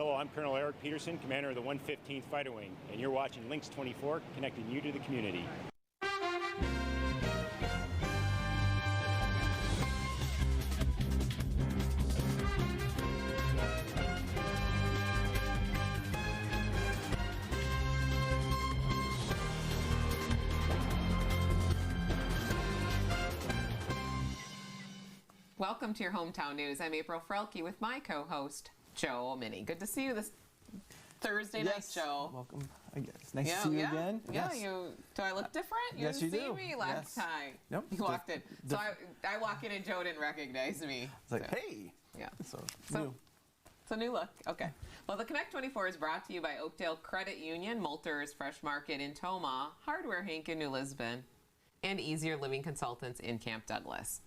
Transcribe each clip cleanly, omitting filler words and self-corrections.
Hello, I'm Colonel Eric Peterson, commander of the 115th Fighter Wing, and you're watching Lynxx 24, connecting you to the community. Welcome to your hometown news. I'm April Frelke with my co-host, Joe Minnie. Good to see you this Thursday night, Joe. Welcome. It's nice to see you again. Yeah, do I look different? Yes, you didn't do. see me last time. Nope. You walked in. So I walk in and Joe didn't recognize me. It's like, hey. Yeah. So new. It's a new look. Okay. Well, the Connect 24 is brought to you by Oakdale Credit Union, Moulters Fresh Market in Tomah, Hardware Hank in New Lisbon, and Easier Living Consultants in Camp Douglas.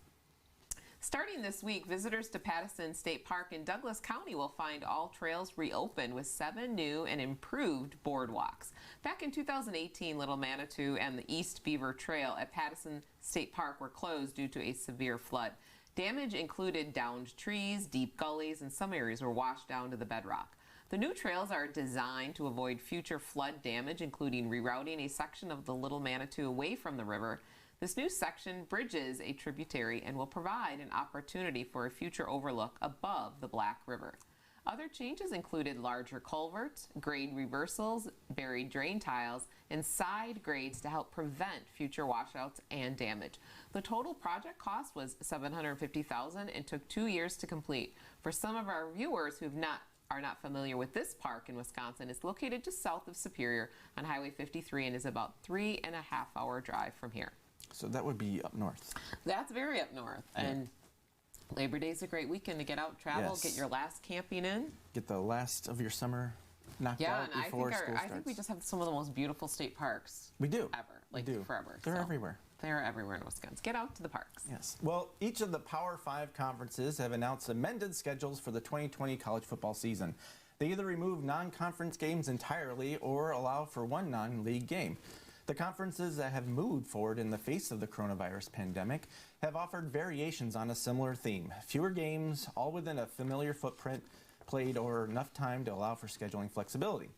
Starting this week, visitors to Pattison State Park in Douglas County will find all trails reopened with 7 new and improved boardwalks. Back in 2018, Little Manitou and the East Beaver Trail at Pattison State Park were closed due to a severe flood. Damage included downed trees, deep gullies, and some areas were washed down to the bedrock. The new trails are designed to avoid future flood damage, including rerouting a section of the Little Manitou away from the river. This new section bridges a tributary and will provide an opportunity for a future overlook above the Black River. Other changes included larger culverts, grade reversals, buried drain tiles, and side grades to help prevent future washouts and damage. The total project cost was $750,000 and took 2 years to complete. For some of our viewers who are not familiar with this park in Wisconsin, it's located just south of Superior on Highway 53 and is about 3.5-hour drive from here. So that would be up north. That's very up north. Yeah. And Labor Day is a great weekend to get out, travel, get your last camping in. Get the last of your summer knocked out before school starts. I think we just have some of the most beautiful state parks. We do. Ever. We do. Forever. They're everywhere. They're everywhere in Wisconsin. Get out to the parks. Yes. Well, each of the Power 5 conferences have announced amended schedules for the 2020 college football season. They either remove non-conference games entirely or allow for one non-league game. The conferences that have moved forward in the face of the coronavirus pandemic have offered variations on a similar theme. Fewer games, all within a familiar footprint, played over enough time to allow for scheduling flexibility.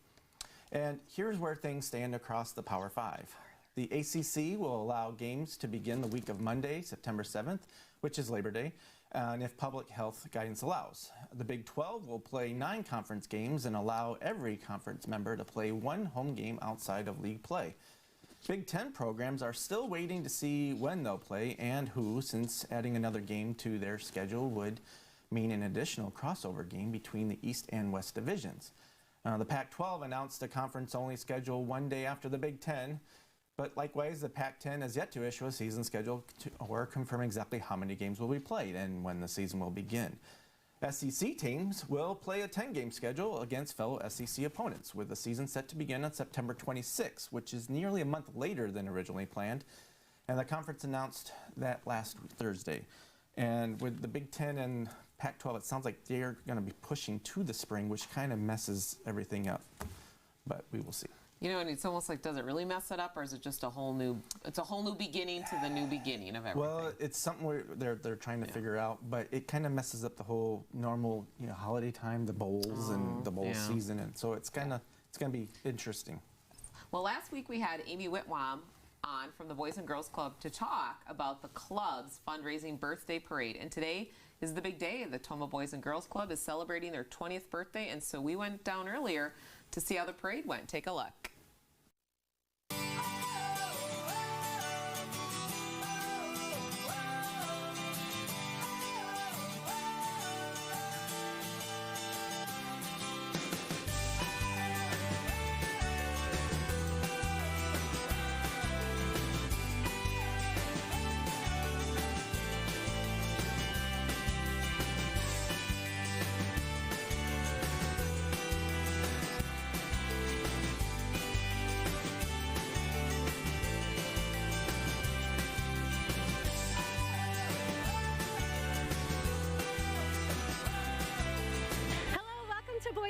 And here's where things stand across the Power 5. The ACC will allow games to begin the week of Monday, September 7th, which is Labor Day, and if public health guidance allows. The Big 12 will play 9 conference games and allow every conference member to play 1 home game outside of league play. Big 10 programs are still waiting to see when they'll play and who, since adding another game to their schedule would mean an additional crossover game between the East and West divisions. The Pac-12 announced a conference-only schedule one day after the Big 10, but likewise, the Pac-10 has yet to issue a season schedule or confirm exactly how many games will be played and when the season will begin. SEC teams will play a 10-game schedule against fellow SEC opponents, with the season set to begin on September 26, which is nearly a month later than originally planned. And the conference announced that last Thursday. And with the Big Ten and Pac-12, it sounds like they're going to be pushing to the spring, which kind of messes everything up. But we will see. You know, and it's almost like, does it really mess it up, or is it just a whole new beginning to the new beginning of everything? Well, it's something they're trying to figure out, but it kind of messes up the whole normal, holiday time, the bowls and the bowl season, and so it's going to be interesting. Well, last week we had Amy Whitwam on from the Boys and Girls Club to talk about the club's fundraising birthday parade, and today is the big day. The Tomah Boys and Girls Club is celebrating their 20th birthday, and so we went down earlier to see how the parade went. Take a look.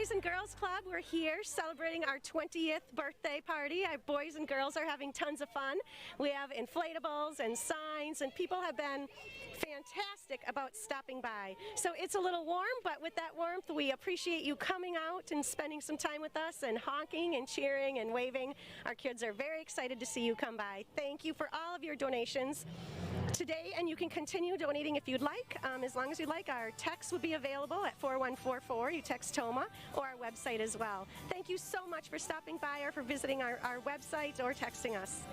Boys and Girls Club. We're here celebrating our 20th birthday party. Our boys and girls are having tons of fun. We have inflatables and signs, and people have been fantastic about stopping by. So it's a little warm, but with that warmth, we appreciate you coming out and spending some time with us and honking and cheering and waving. Our kids are very excited to see you come by. Thank you for all of your donations today, and you can continue donating if you'd like. As long as you'd like, our text will be available at 4144. You text TOMA, or our website as well. Thank you so much for stopping by or for visiting our website or texting us.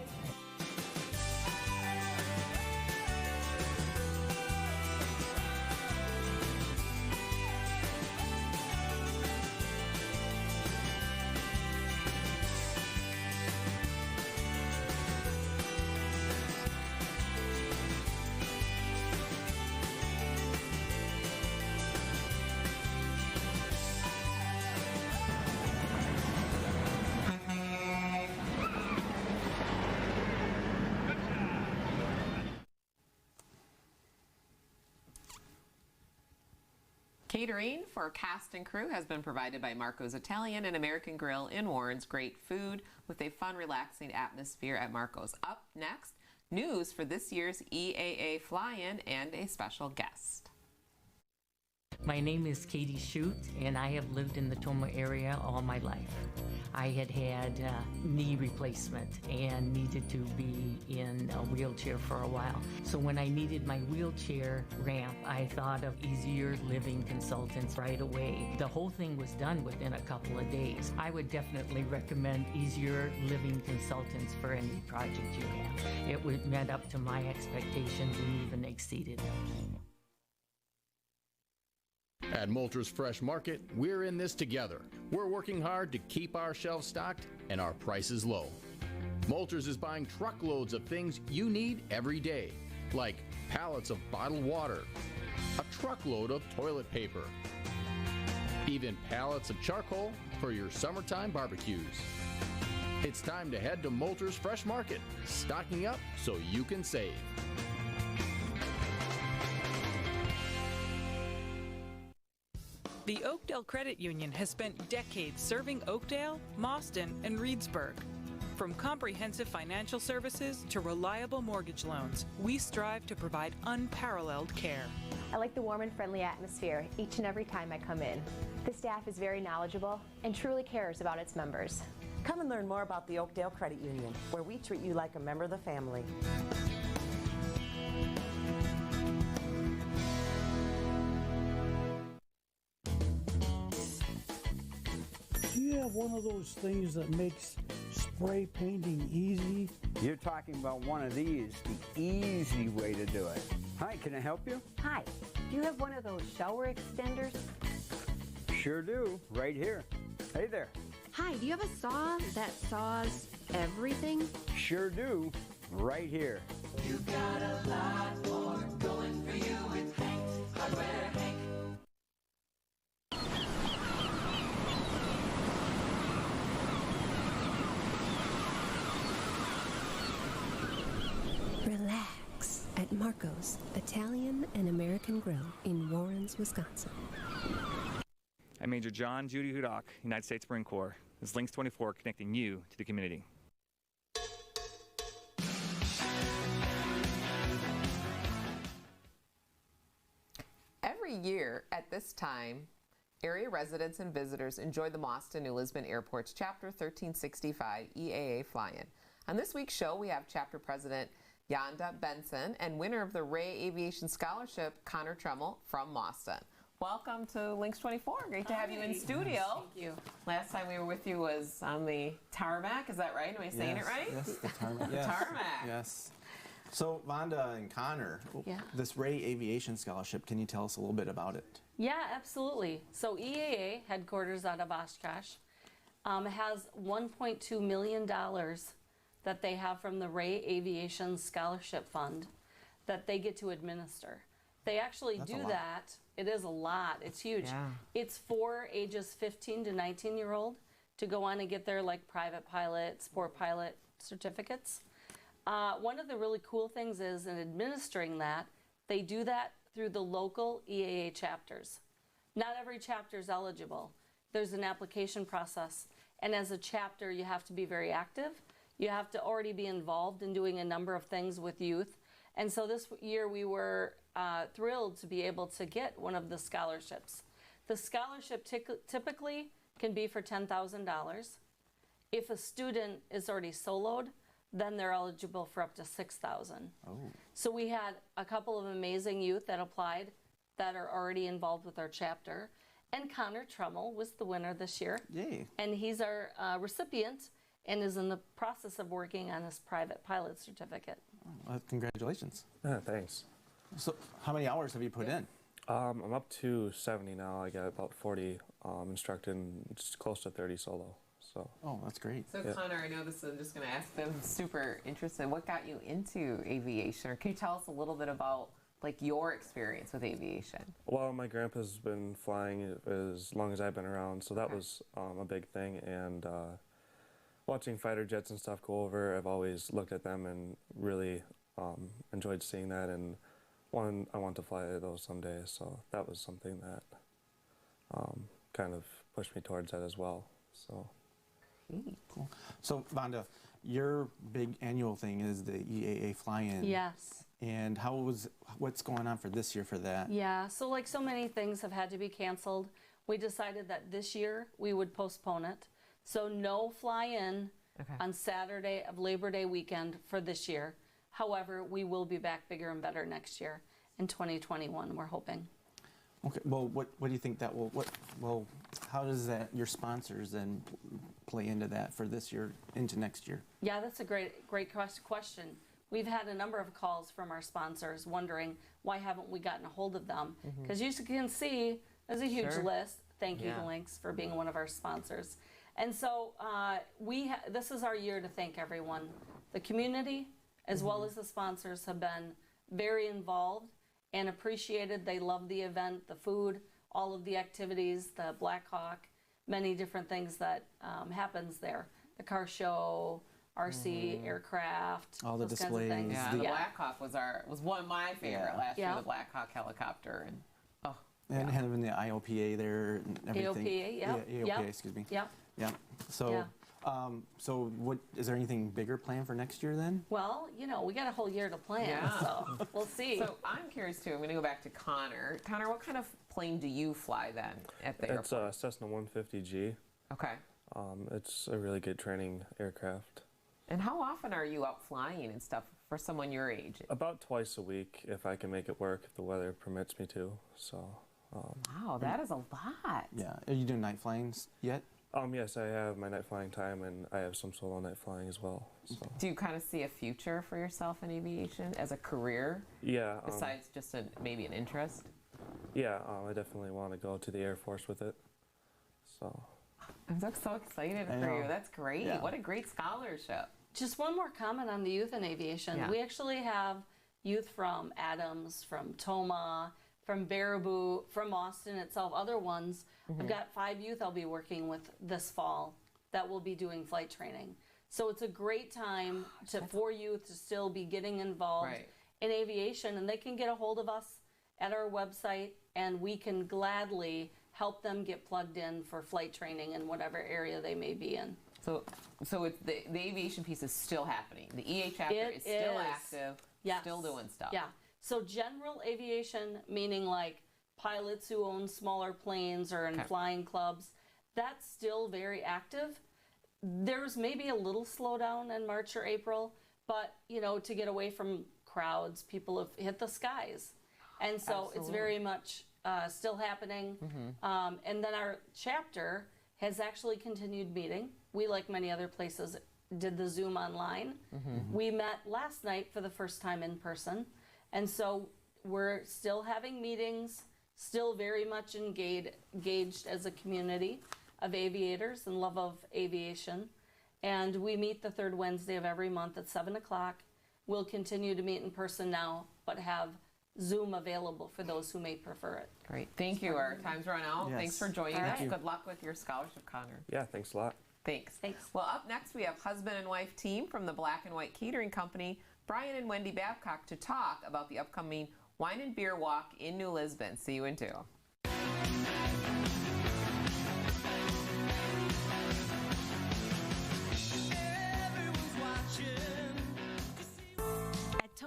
Catering for cast and crew has been provided by Marco's Italian and American Grill in Warren's. Great food with a fun, relaxing atmosphere at Marco's. Up next, news for this year's EAA fly-in and a special guest. My name is Katie Shute, and I have lived in the Toma area all my life. I had knee replacement and needed to be in a wheelchair for a while. So when I needed my wheelchair ramp, I thought of Easier Living Consultants right away. The whole thing was done within a couple of days. I would definitely recommend Easier Living Consultants for any project you have. It met up to my expectations and even exceeded them. At Moulters Fresh Market, we're in this together. We're working hard to keep our shelves stocked and our prices low. Moulters is buying truckloads of things you need every day, like pallets of bottled water, a truckload of toilet paper, even pallets of charcoal for your summertime barbecues. It's time to head to Moulters Fresh Market, stocking up so you can save. The Oakdale Credit Union has spent decades serving Oakdale, Mauston, and Reedsburg. From comprehensive financial services to reliable mortgage loans, we strive to provide unparalleled care. I like the warm and friendly atmosphere each and every time I come in. The staff is very knowledgeable and truly cares about its members. Come and learn more about the Oakdale Credit Union, where we treat you like a member of the family. Do you have one of those things that makes spray painting easy? You're talking about one of these, the easy way to do it. Hi, can I help you? Hi, do you have one of those shower extenders? Sure do, right here. Hey there. Hi, do you have a saw that saws everything? Sure do, right here. You got a lot more going for you with Hank, Hardware Hank. Relax at Marco's Italian and American Grill in Warrens, Wisconsin. I'm Major John Judy Hudock, United States Marine Corps. This is Lynxx 24 connecting you to the community. Every year at this time, area residents and visitors enjoy the Mauston New Lisbon Airport's Chapter 1365 EAA fly-in. On this week's show, we have Chapter President Vonda Benson and winner of the Ray Aviation Scholarship, Connor Treml from Mauston. Welcome to Lynxx 24. Great to have you in studio. Thank you. Last time we were with you was on the tarmac. Is that right? Am I saying it right? Yes, the tarmac. The tarmac. Yes. So, Vonda and Connor, this Ray Aviation Scholarship, can you tell us a little bit about it? Yeah, absolutely. So EAA, headquarters out of Oshkosh, has $1.2 million that they have from the Ray Aviation Scholarship Fund that they get to administer. They actually do that. It is a lot. It's huge. Yeah. It's for ages 15 to 19-year-old to go on and get their private pilot, sport pilot certificates. One of the really cool things is in administering that, they do that through the local EAA chapters. Not every chapter is eligible. there's an application process. And as a chapter, you have to be very active. You have to already be involved in doing a number of things with youth. And so this year we were thrilled to be able to get one of the scholarships. The scholarship typically can be for $10,000. If a student is already soloed, then they're eligible for up to $6,000. Oh. So we had a couple of amazing youth that applied that are already involved with our chapter. And Connor Treml was the winner this year. Yay. And he's our recipient and is in the process of working on his private pilot certificate. Well, congratulations. Thanks. So how many hours have you put in? I'm up to 70 now. I got about 40 instructed and it's close to 30 solo. So. Oh, that's great. So Connor, I know this, I'm just going to ask them, super interested. What got you into aviation? Or can you tell us a little bit about like your experience with aviation? Well, my grandpa's been flying as long as I've been around, so that was a big thing. And watching fighter jets and stuff go over, I've always looked at them and really enjoyed seeing that, and I want to fly those someday. So that was something that kind of pushed me towards that as well. So. Cool. So Vonda, your big annual thing is the EAA fly-in. Yes. And what's going on for this year for that? Yeah, so like so many things have had to be canceled, we decided that this year we would postpone it. So no fly-in on Saturday of Labor Day weekend for this year. However, we will be back bigger and better next year in 2021, we're hoping. Okay, well, what do you think that will, how does that, your sponsors then play into that for this year, into next year? Yeah, that's a great question. We've had a number of calls from our sponsors wondering why haven't we gotten a hold of them? Because you can see there's a huge list. Thank you to Lynxx for being one of our sponsors. And so this is our year to thank everyone. The community, as well as the sponsors, have been very involved and appreciated. They love the event, the food, all of the activities, the Black Hawk, many different things that happens there. The car show, RC, aircraft, all the those displays. kinds of things. Yeah, the Black Hawk was one of my favorite last year, Yeah. the Black Hawk helicopter. And having the IOPA there and everything. AOPA, yep. Yeah, AOPA, Yep. excuse me. Yep. Yeah. So, so what is there anything bigger planned for next year then? Well, we got a whole year to plan, so we'll see. So I'm curious too. I'm going to go back to Connor. Connor, what kind of plane do you fly then at the It's a Cessna 150G. Okay. It's a really good training aircraft. And how often are you out flying and stuff for someone your age? About twice a week, if I can make it work, if the weather permits me to. So. Wow, that is a lot. Yeah. Are you doing night flyings yet? Yes, I have my night flying time, and I have some solo night flying as well. So. Do you kind of see a future for yourself in aviation as a career? Yeah. Besides just maybe an interest? Yeah, I definitely want to go to the Air Force with it. So. I'm so excited for you. That's great. Yeah. What a great scholarship. Just one more comment on the youth in aviation. Yeah. We actually have youth from Adams, from Toma, from Baraboo, from Austin itself, other ones. I've got 5 youth I'll be working with this fall that will be doing flight training. So it's a great time for youth to still be getting involved in aviation, and they can get a hold of us at our website, and we can gladly help them get plugged in for flight training in whatever area they may be in. So it's the aviation piece is still happening. The EA chapter is still active, still doing stuff. Yeah. So general aviation, meaning like pilots who own smaller planes or in flying clubs, that's still very active. There's maybe a little slowdown in March or April, but to get away from crowds, people have hit the skies. And so it's very much still happening. And then our chapter has actually continued meeting. We, like many other places, did the Zoom online. We met last night for the first time in person. And so we're still having meetings, still very much engaged as a community of aviators and love of aviation. And we meet the third Wednesday of every month at 7 o'clock. We'll continue to meet in person now, but have Zoom available for those who may prefer it. Great. Thank you. Our time's run out. Yes. Thanks for joining All us. right. Good luck with your scholarship, Connor. Yeah, thanks a lot. Thanks. Thanks. Well, up next we have husband and wife team from the Black and White Catering Company, Brian and Wendy Babcock, to talk about the upcoming Wine and Beer Walk in New Lisbon. See you in 2.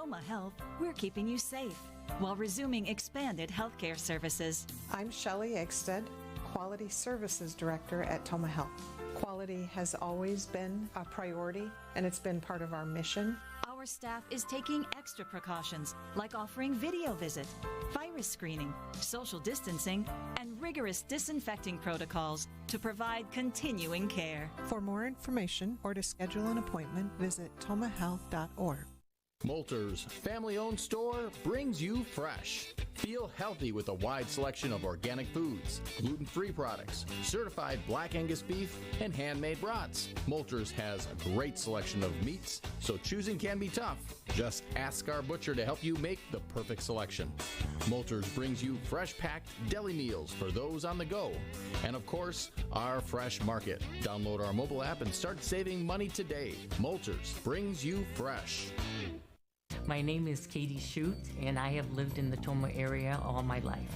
Toma Health, we're keeping you safe while resuming expanded healthcare services. I'm Shelley Egstead, Quality Services Director at Toma Health. Quality has always been a priority, and it's been part of our mission. Our staff is taking extra precautions, like offering video visit, virus screening, social distancing, and rigorous disinfecting protocols to provide continuing care. For more information or to schedule an appointment, visit tomahealth.org. Moulter's family-owned store brings you fresh. Feel healthy with a wide selection of organic foods, gluten-free products, certified black Angus beef, and handmade brats. Moulter's has a great selection of meats, so choosing can be tough. Just ask our butcher to help you make the perfect selection. Moulter's brings you fresh-packed deli meals for those on the go. And of course, our fresh market. Download our mobile app and start saving money today. Moulter's brings you fresh. My name is Katie Shute, and I have lived in the Toma area all my life.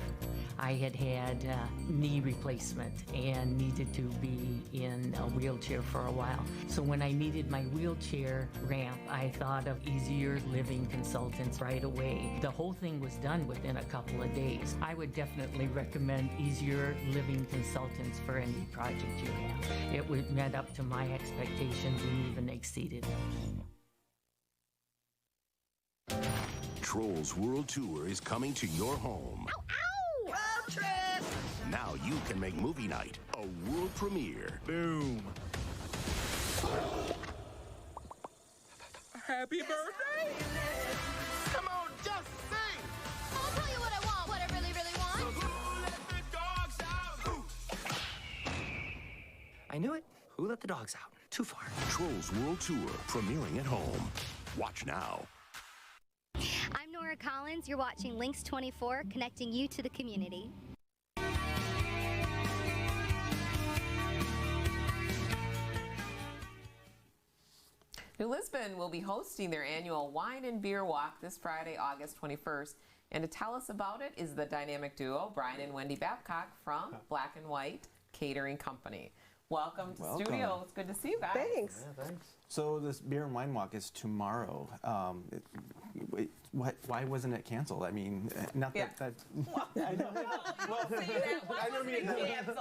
I had knee replacement and needed to be in a wheelchair for a while. So when I needed my wheelchair ramp, I thought of Easier Living Consultants right away. The whole thing was done within a couple of days. I would definitely recommend Easier Living Consultants for any project you have. It met up to my expectations and even exceeded them. Trolls World Tour is coming to your home. Ow! Road trip! Now you can make movie night a world premiere. Boom. Happy birthday! Come on, just sing! I'll tell you what I want, what I really, really want. So who let the dogs out? I knew it. Who let the dogs out? Too far. Trolls World Tour, premiering at home. Watch now. I'm Nora Collins. You're watching Lynxx 24, connecting you to the community. New Lisbon will be hosting their annual Wine and Beer Walk this Friday, August 21st. And to tell us about it is the dynamic duo, Brian and Wendy Babcock from Black and White Catering Company. Welcome to the studio. It's good to see you guys. Thanks. Yeah, thanks. So this beer and wine walk is tomorrow. Why wasn't it canceled? I mean, not that. I know. I don't mean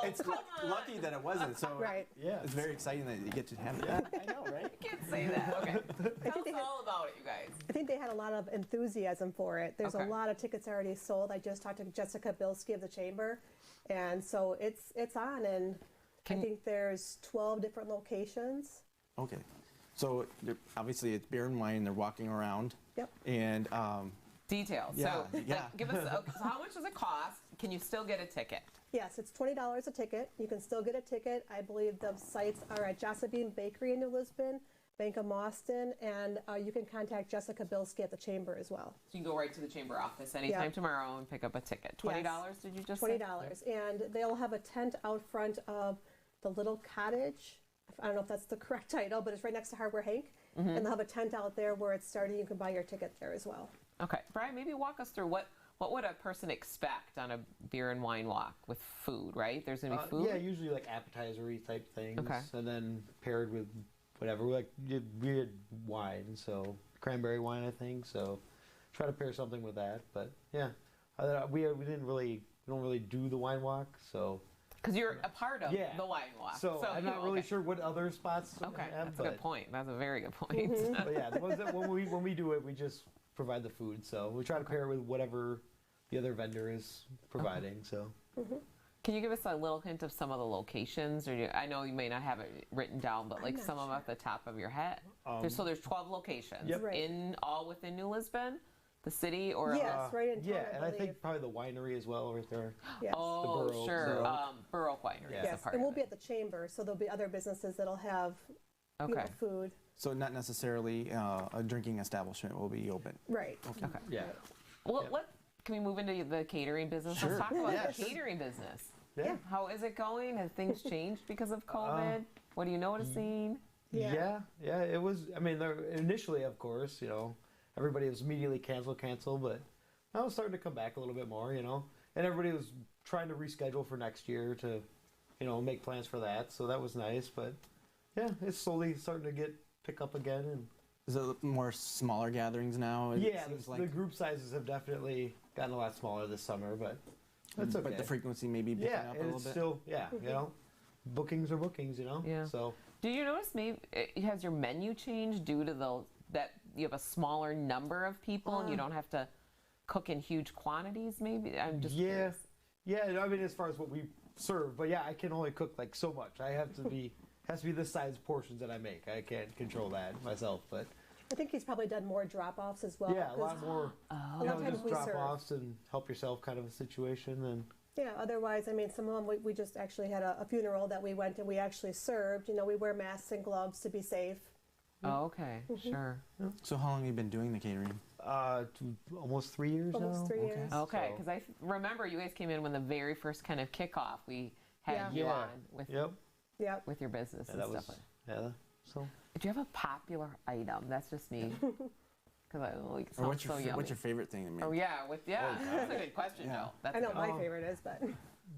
it's lucky that it wasn't. So Right. Yeah, it's very exciting that you get to have it. I know, right? You can't say that. Okay. Tell us all about it, you guys. I think they had a lot of enthusiasm for it. There's Okay. a lot of tickets already sold. I just talked to Jessica Bilski of the Chamber, and so it's on, and I think there's 12 different locations. Okay. So obviously it's beer and wine. They're walking around. Yep. And details. Yeah, So, yeah. give us. So how much does it cost? Can you still get a ticket? Yes, it's $20 a ticket. You can still get a ticket. I believe the sites are at Josephine Bakery in New Lisbon, Bank of Boston, and you can contact Jessica Bilski at the Chamber as well. So you can go right to the Chamber office anytime Yeah. tomorrow and pick up a ticket. $20, did you just $20, say? and they'll have a tent out front of the Little Cottage. I don't know if that's the correct title, but it's right next to Hardware Hank, Mhm. and they'll have a tent out there where it's starting. You can buy your ticket there as well. Okay, Brian, maybe walk us through what would a person expect on a beer and wine walk with food, right? There's going to be food? Yeah, usually like appetizer-y type things. Okay. And then paired with whatever. We did wine, so cranberry wine, I think. So try to pair something with that. But yeah, we don't really do the wine walk, so. Because you're a part of the wine walk. So I'm not really sure what other spots have. That's a good point. That's a very good point. But yeah, the ones that when we do it, we just provide the food. So we try to pair with whatever the other vendor is providing. So. Can you give us a little hint of some of the locations? Or I know you may not have it written down, but like some of them at the top of your head. So there's 12 locations Yep. all within New Lisbon, the city, or right in town, Yeah, I and I believe. think probably the winery as well, right there. Yes. Oh, The Borough. sure. Borough Winery is a Yes, part and of we'll it. be at the Chamber, so there'll be other businesses that'll have you know, Okay. food. So not necessarily a drinking establishment will be open. Right. Okay. Yeah. Well, can we move into the catering business? Sure. Let's talk about Yeah, the sure. catering business. Yeah. How is it going? Have things changed because of COVID? What are you noticing? Yeah. It was. I mean, initially, of course, everybody was immediately cancel, but now it's starting to come back a little bit more, and everybody was trying to reschedule for next year to, make plans for that. So that was nice, but yeah, it's slowly starting to pick up again, and Is it more smaller gatherings now? Yeah, the group sizes have definitely gotten a lot smaller this summer, but that's okay. But the frequency may be picking up a little bit. Still, you know, bookings are bookings, you know. Yeah. So. Do you notice maybe has your menu changed due to that you have a smaller number of people and you don't have to cook in huge quantities? Maybe I'm just curious. Yeah. I mean, as far as what we serve, but yeah, I can only cook like so much. I have to be has to be this size portions that I make. I can't control that myself, but. I think he's probably done more drop-offs as well. Yeah, a lot more. A lot of times just we serve. drop-offs and help yourself kind of a situation and. Yeah, otherwise, I mean, some of them, we just actually had a funeral that we went and we actually served. You know, we wear masks and gloves to be safe. Oh, okay, sure. So how long have you been doing the catering? Almost 3 years now. Almost 3 years. Okay, because I remember you guys came in when the very first kind of kickoff we had you on with with your business and stuff. So. Do you have a popular item? That's just me. Because I like what's your favorite thing to make? Oh yeah, that's a good question. Yeah. No, that's I know my favorite is, but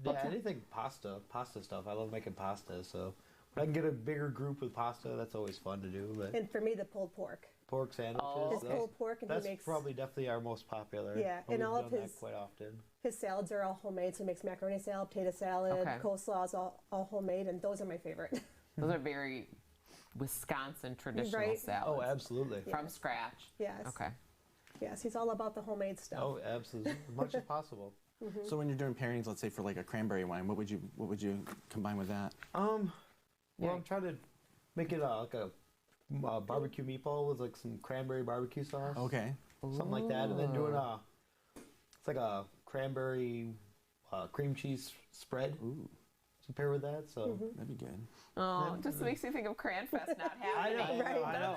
yeah, anything pasta stuff. I love making pasta, so when I can get a bigger group with pasta, that's always fun to do. But and for me, the pulled pork. Pork sandwiches. His pulled pork, and that's he makes probably definitely our most popular. Yeah, and all of his quite often. His salads are all homemade, so he makes macaroni salad, potato salad, coleslaw is all homemade, and those are my favorite. Those are very Wisconsin traditional salads. Oh, absolutely. From scratch. Yes. Okay. Yes, he's all about the homemade stuff. Oh, absolutely, as much as possible. So when you're doing pairings, let's say for like a cranberry wine, what would you combine with that? Well, I'm trying to make it like a barbecue meatball with like some cranberry barbecue sauce. Okay. Something like that, and then doing it's like a cranberry cream cheese spread. Ooh. To pair with that, so that'd be good. Oh, it just makes me think of Cranfest not happening. I know.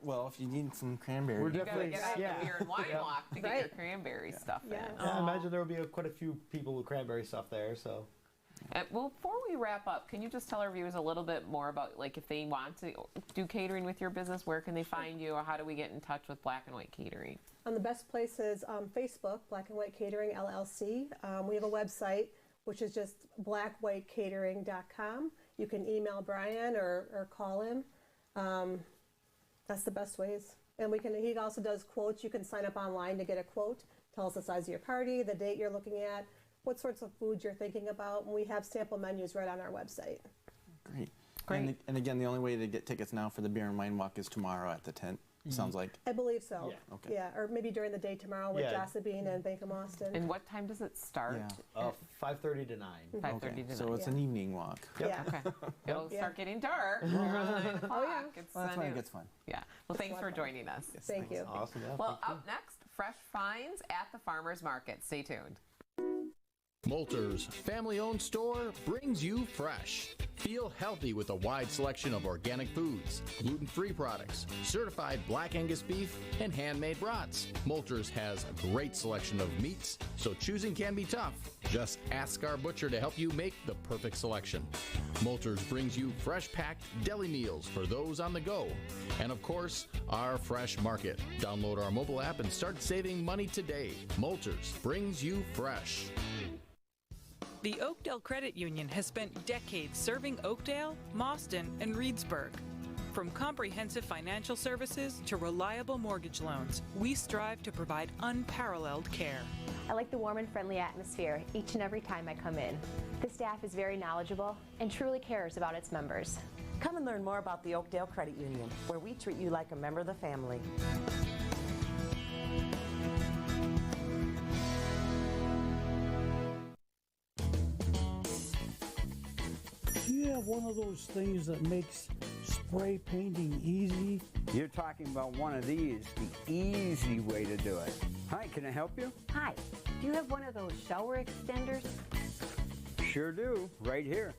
Well, if you need some cranberry, we're you definitely gotta get out the beer and wine walk to get your cranberry stuff in. Yeah, I imagine there will be quite a few people with cranberry stuff there. So. Well, before we wrap up, can you just tell our viewers a little bit more about, like, if they want to do catering with your business, where can they find you, or how do we get in touch with Black and White Catering? The best place is Facebook, Black and White Catering LLC. We have a website, which is just blackwhitecatering.com. You can email Brian or call him. That's the best ways. And he also does quotes. You can sign up online to get a quote. Tell us the size of your party, the date you're looking at, what sorts of foods you're thinking about, and we have sample menus right on our website. Great. And again, the only way to get tickets now for the beer and wine walk is tomorrow at the tent. Sounds like. I believe so. Yeah. Okay. Yeah, or maybe during the day tomorrow with Josephine and Bankham Austin. And what time does it start? 5:30 to 9. 5:30 to 9. So it's an evening walk. Yeah. Okay. It'll start getting dark. Oh yeah. That's when it gets fun. Yeah. Well, thanks for joining us. Yes, Thank you. Awesome. Yeah, well, up next, fresh finds at the farmers market. Stay tuned. Moulter's family-owned store brings you fresh. Feel healthy with a wide selection of organic foods, gluten-free products, certified black Angus beef, and handmade brats. Moulter's has a great selection of meats, so choosing can be tough. Just ask our butcher to help you make the perfect selection. Moulter's brings you fresh-packed deli meals for those on the go. And of course, our fresh market. Download our mobile app and start saving money today. Moulter's brings you fresh. The Oakdale Credit Union has spent decades serving Oakdale, Mauston, and Reedsburg. From comprehensive financial services to reliable mortgage loans, we strive to provide unparalleled care. I like the warm and friendly atmosphere each and every time I come in. The staff is very knowledgeable and truly cares about its members. Come and learn more about the Oakdale Credit Union, where we treat you like a member of the family. Do you have one of those things that makes spray painting easy? You're talking about one of these, the easy way to do it. Hi, can I help you? Hi, do you have one of those shower extenders? Sure do, right here.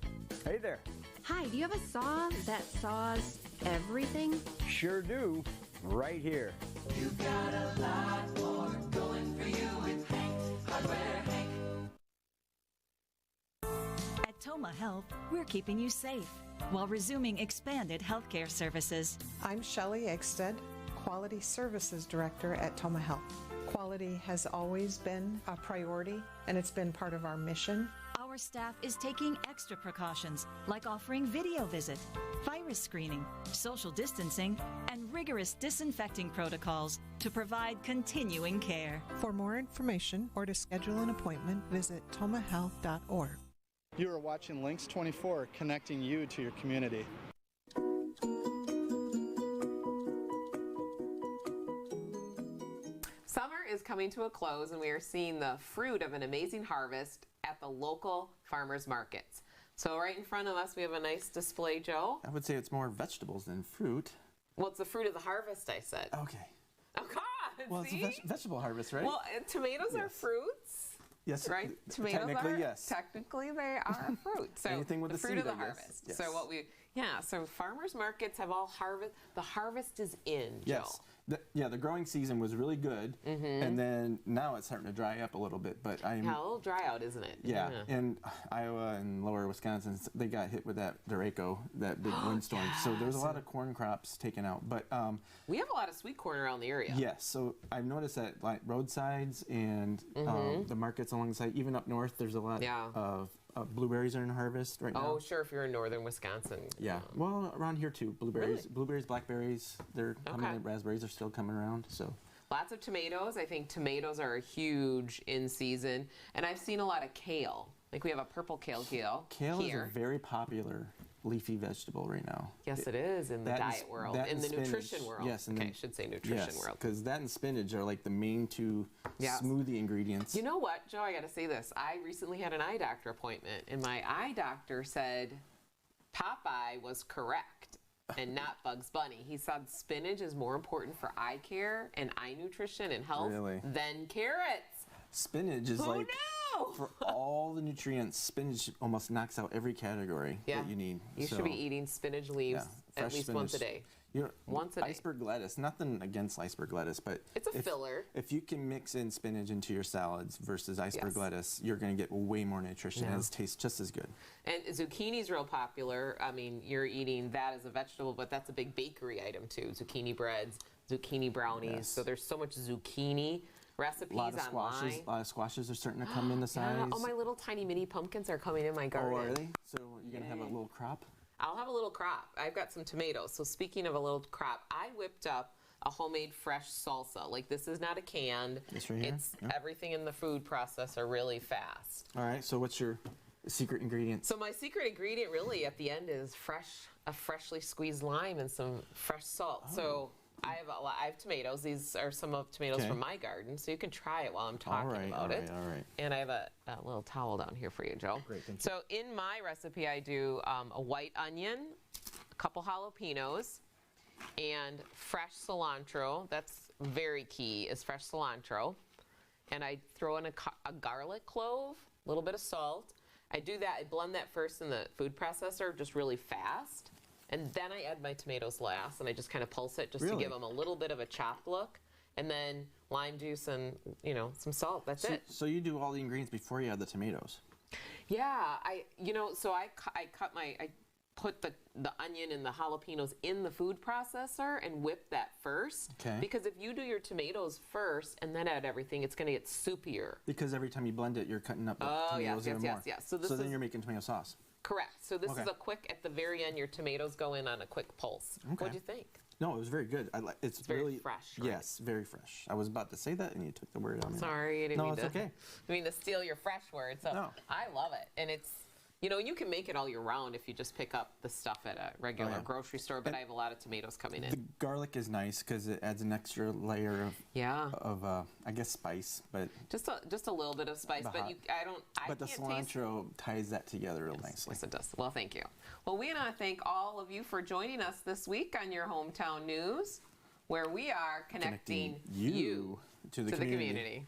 Hey there. Hi, do you have a saw that saws everything? Sure do, right here. You've got a lot more going for you with Hank Hardware Hank. At Toma Health, we're keeping you safe while resuming expanded healthcare services. I'm Shelley Eggstead, Quality Services Director at Toma Health. Quality has always been a priority, and it's been part of our mission. Our Our staff is taking extra precautions, like offering video visit, virus screening, social distancing, and rigorous disinfecting protocols to provide continuing care. For more information or to schedule an appointment, visit tomahealth.org. You are watching Lynxx 24, connecting you to your community. Summer is coming to a close, and we are seeing the fruit of an amazing harvest at the local farmers markets. So right in front of us, we have a nice display, Joe. I would say it's more vegetables than fruit. Well, it's the fruit of the harvest, I said. Okay. Oh, God, Well, see? it's a vegetable harvest, right? Well, tomatoes are fruits. Yes. Right? Tomatoes technically, are, yes. Technically, they are fruit. So anything with the the fruit seed, of the I guess. harvest. Yes. So so farmers markets have all harvest. The harvest is in, Joe. Yes. The growing season was really good, and then now it's starting to dry up a little bit. But Yeah, a little dry out, isn't it? Yeah, and Iowa and lower Wisconsin, they got hit with that derecho, that big windstorm. So there's a lot of corn crops taken out. But we have a lot of sweet corn around the area. yes, so I've noticed that like roadsides and the markets along the side, even up north, there's a lot of blueberries are in harvest right now. Oh, sure, if you're in northern Wisconsin. Yeah, well, around here too. Blueberries, blackberries, they're coming in. Raspberries are still coming around. So lots of tomatoes. I think tomatoes are huge in season, and I've seen a lot of kale. Like we have a purple kale here. Kale is a very popular leafy vegetable right now. Yes, it is in the diet world, in the nutrition world. Yes, I should say nutrition world. Because that and spinach are like the main two smoothie ingredients. You know what, Joe? I got to say this. I recently had an eye doctor appointment, and my eye doctor said Popeye was correct and not Bugs Bunny. He said spinach is more important for eye care and eye nutrition and health than carrots. Spinach is Who like, knew? for all the nutrients, spinach almost knocks out every category that you need. You should be eating spinach leaves at least once a day. Once a day. Iceberg lettuce, nothing against iceberg lettuce, but it's a filler. If you can mix in spinach into your salads versus iceberg lettuce, you're going to get way more nutrition and it tastes just as good. And zucchini's real popular. I mean, you're eating that as a vegetable, but that's a big bakery item too. Zucchini breads, zucchini brownies. Yes. So there's so much zucchini recipes online. A lot of squashes are starting to come in the size. Yeah. Oh, my little tiny mini pumpkins are coming in my garden. Oh, are they? So you're going to have a little crop? I'll have a little crop. I've got some tomatoes. So speaking of a little crop, I whipped up a homemade fresh salsa. Like this is not a canned. This right here? It's everything in the food processor really fast. All right. So what's your secret ingredient? So my secret ingredient really at the end is a freshly squeezed lime and some fresh salt. Oh. So I have tomatoes. These are some of tomatoes from my garden, so you can try it while I'm talking about it. All right. And I have a little towel down here for you, Joe. Great, thank you. So in my recipe, I do a white onion, a couple jalapenos, and fresh cilantro. That's very key, is fresh cilantro. And I throw in a garlic clove, a little bit of salt. I do that, I blend that first in the food processor just really fast. And then I add my tomatoes last, and I just kind of pulse it just to give them a little bit of a chopped look. And then lime juice and, some salt. That's it. So you do all the ingredients before you add the tomatoes? Yeah, I put the onion and the jalapenos in the food processor and whip that first. Okay. Because if you do your tomatoes first and then add everything, it's going to get soupier. Because every time you blend it, you're cutting up the tomatoes even more. Yes. So then you're making tomato sauce. Correct. So this is a quick, at the very end, your tomatoes go in on a quick pulse. Okay. What'd you think? No, it was very good. It's very really fresh. Right? Yes, very fresh. I was about to say that, and you took the word out. Sorry, I didn't mean to. No, it's okay. I mean to steal your fresh word. So I love it, and it's. You can make it all year round if you just pick up the stuff at a regular grocery store, but I have a lot of tomatoes coming in. The garlic is nice because it adds an extra layer of I guess spice, but just a little bit of spice, but But the cilantro ties that together real nicely. Yes, it does. Well, thank you. Well, we want to thank all of you for joining us this week on your Hometown News, where we are connecting you to the community.